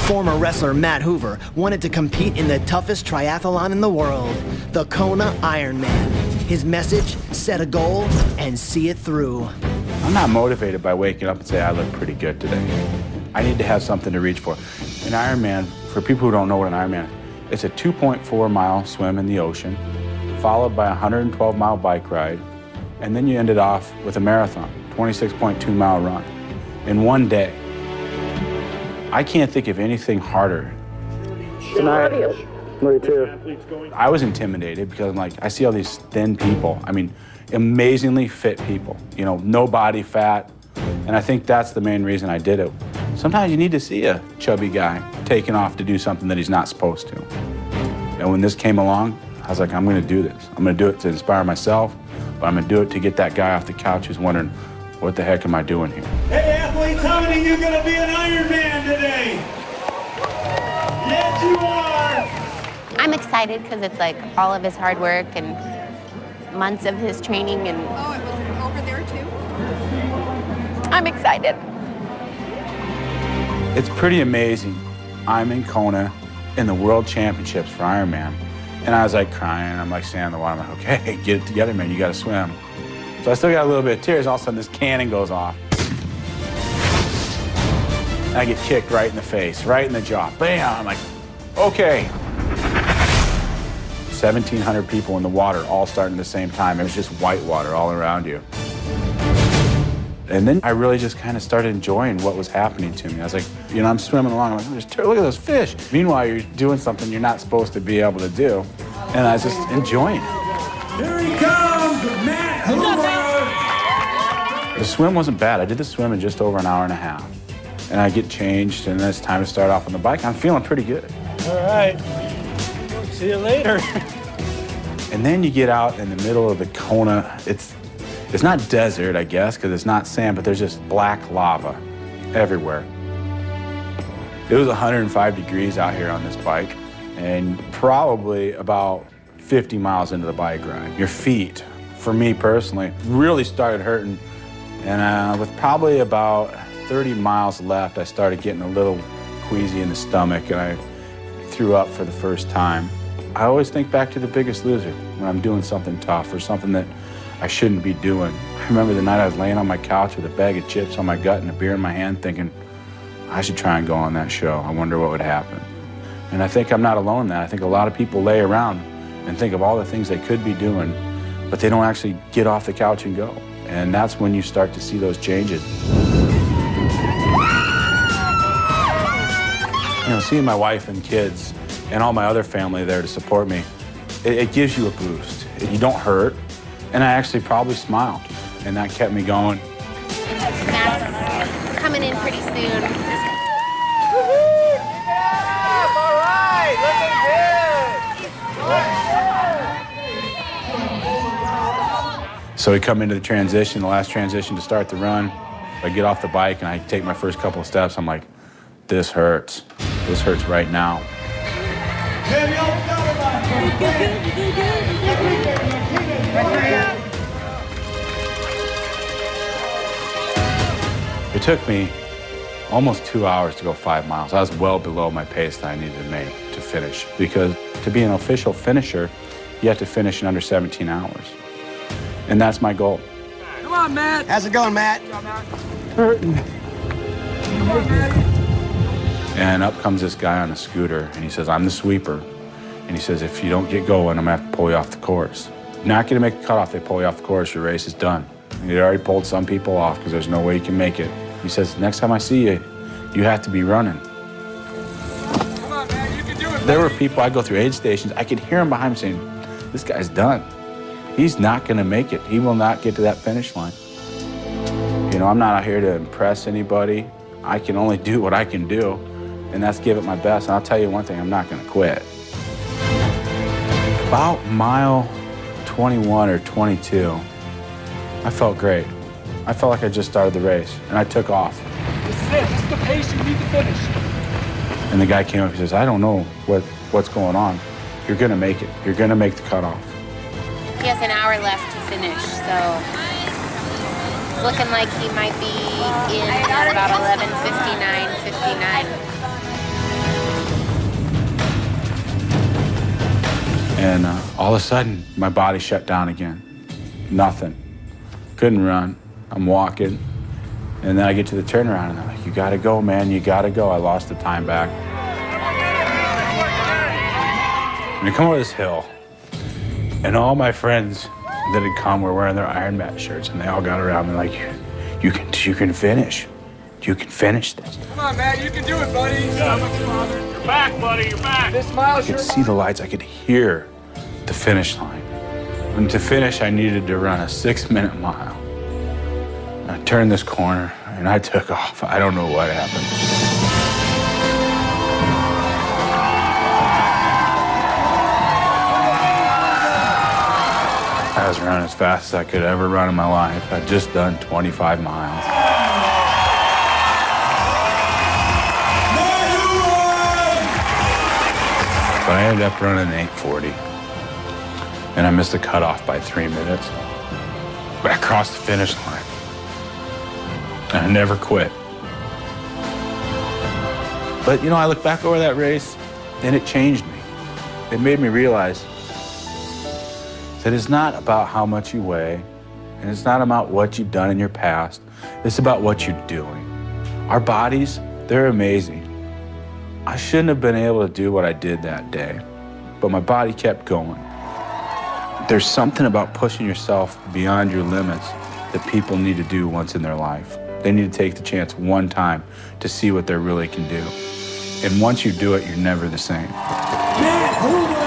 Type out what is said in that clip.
Former wrestler Matt Hoover wanted to compete in the toughest triathlon in the world, the Kona Ironman. His message, set a goal and see it through. I'm not motivated by waking up and say I look pretty good today. I need to have something to reach for. An Ironman, for people who don't know what an Ironman is, it's a 2.4-mile swim in the ocean, followed by a 112-mile bike ride, and then you end it off with a marathon, 26.2-mile run, in one day. I can't think of anything harder. Tonight, me too. I was intimidated because I'm like, I see all these thin people. I mean, amazingly fit people, you know, no body fat. And I think that's the main reason I did it. Sometimes you need to see a chubby guy taking off to do something that he's not supposed to. And when this came along, I was like, I'm gonna do this. I'm gonna do it to inspire myself, but I'm gonna do it to get that guy off the couch who's wondering, what the heck am I doing here? Hey athletes, how many of you are gonna be an Ironman today? Yes, you are! I'm excited because it's like all of his hard work and months of his training and... Oh, it was over there too? I'm excited. It's pretty amazing. I'm in Kona in the World Championships for Ironman. And I was like crying, I'm like standing in the water, I'm like, okay, get it together, man, you gotta swim. So I still got a little bit of tears, all of a sudden this cannon goes off. And I get kicked right in the face, right in the jaw, bam, I'm like, okay. 1,700 people in the water all starting at the same time. It was just white water all around you. And then I really just kind of started enjoying what was happening to me. I was like, you know, I'm swimming along, I'm like, look at those fish. Meanwhile, you're doing something you're not supposed to be able to do. And I was just enjoying it. Here he comes, Matt Hoover! The swim wasn't bad. I did the swim in just over an hour and a half. And I get changed, and then it's time to start off on the bike. I'm feeling pretty good. All right, see you later. And then you get out in the middle of the Kona. It's not desert, I guess, because it's not sand, but there's just black lava everywhere. It was 105 degrees out here on this bike, and probably about 50 miles into the bike ride. Your feet, for me personally, really started hurting. And with probably about 30 miles left, I started getting a little queasy in the stomach, and I threw up for the first time. I always think back to The Biggest Loser when I'm doing something tough or something that I shouldn't be doing. I remember the night I was laying on my couch with a bag of chips on my gut and a beer in my hand thinking, I should try and go on that show. I wonder what would happen. And I think I'm not alone in that. I think a lot of people lay around and think of all the things they could be doing, but they don't actually get off the couch and go. And that's when you start to see those changes. You know, seeing my wife and kids and all my other family there to support me, it gives you a boost. You don't hurt. And I actually probably smiled, and that kept me going. Matt's coming in pretty soon. All right, looking good. So we come into the transition, the last transition to start the run. I get off the bike, and I take my first couple of steps. I'm like, this hurts. This hurts right now. It took me almost 2 hours to go 5 miles. I was well below my pace that I needed to make to finish, because to be an official finisher, you have to finish in under 17 hours. And that's my goal. Come on, Matt. How's it going, Matt? Hurting. And up comes this guy on a scooter, and he says, I'm the sweeper. And he says, if you don't get going, I'm gonna have to pull you off the course. Not gonna make a cutoff, they pull you off the course, your race is done. And he'd already pulled some people off because there's no way you can make it. He says, next time I see you, you have to be running. Come on, man, you can do it. There were people, I'd go through aid stations, I could hear him behind me saying, this guy's done. He's not gonna make it. He will not get to that finish line. You know, I'm not out here to impress anybody. I can only do what I can do, and that's give it my best. And I'll tell you one thing, I'm not gonna quit. About mile 21 or 22, I felt great. I felt like I just started the race, and I took off. This is it. This is the pace you need to finish. And the guy came up and says, I don't know what's going on. You're gonna make it. You're gonna make the cutoff. He has an hour left to finish, so it's looking like he might be in at about 11:59, 59. And all of a sudden, my body shut down again. Nothing. Couldn't run. I'm walking. And then I get to the turnaround, and they're like, you gotta go, man, you gotta go. I lost the time back. And I come over this hill, and all my friends that had come were wearing their Ironman shirts, and they all got around me like, you can finish. You can finish this. Come on, man, you can do it, buddy. You're back, buddy, you're back. This mile I could see the lights, I could hear the finish line. And to finish, I needed to run a 6-minute mile. I turned this corner, and I took off. I don't know what happened. I was running as fast as I could ever run in my life. I'd just done 25 miles. But I ended up running 8:40. And I missed the cutoff by 3 minutes. But I crossed the finish line. And I never quit. But you know, I look back over that race, and it changed me. It made me realize that it's not about how much you weigh, and it's not about what you've done in your past. It's about what you're doing. Our bodies, they're amazing. I shouldn't have been able to do what I did that day, but my body kept going. There's something about pushing yourself beyond your limits that people need to do once in their life. They need to take the chance one time to see what they really can do. And once you do it, you're never the same. Hoover!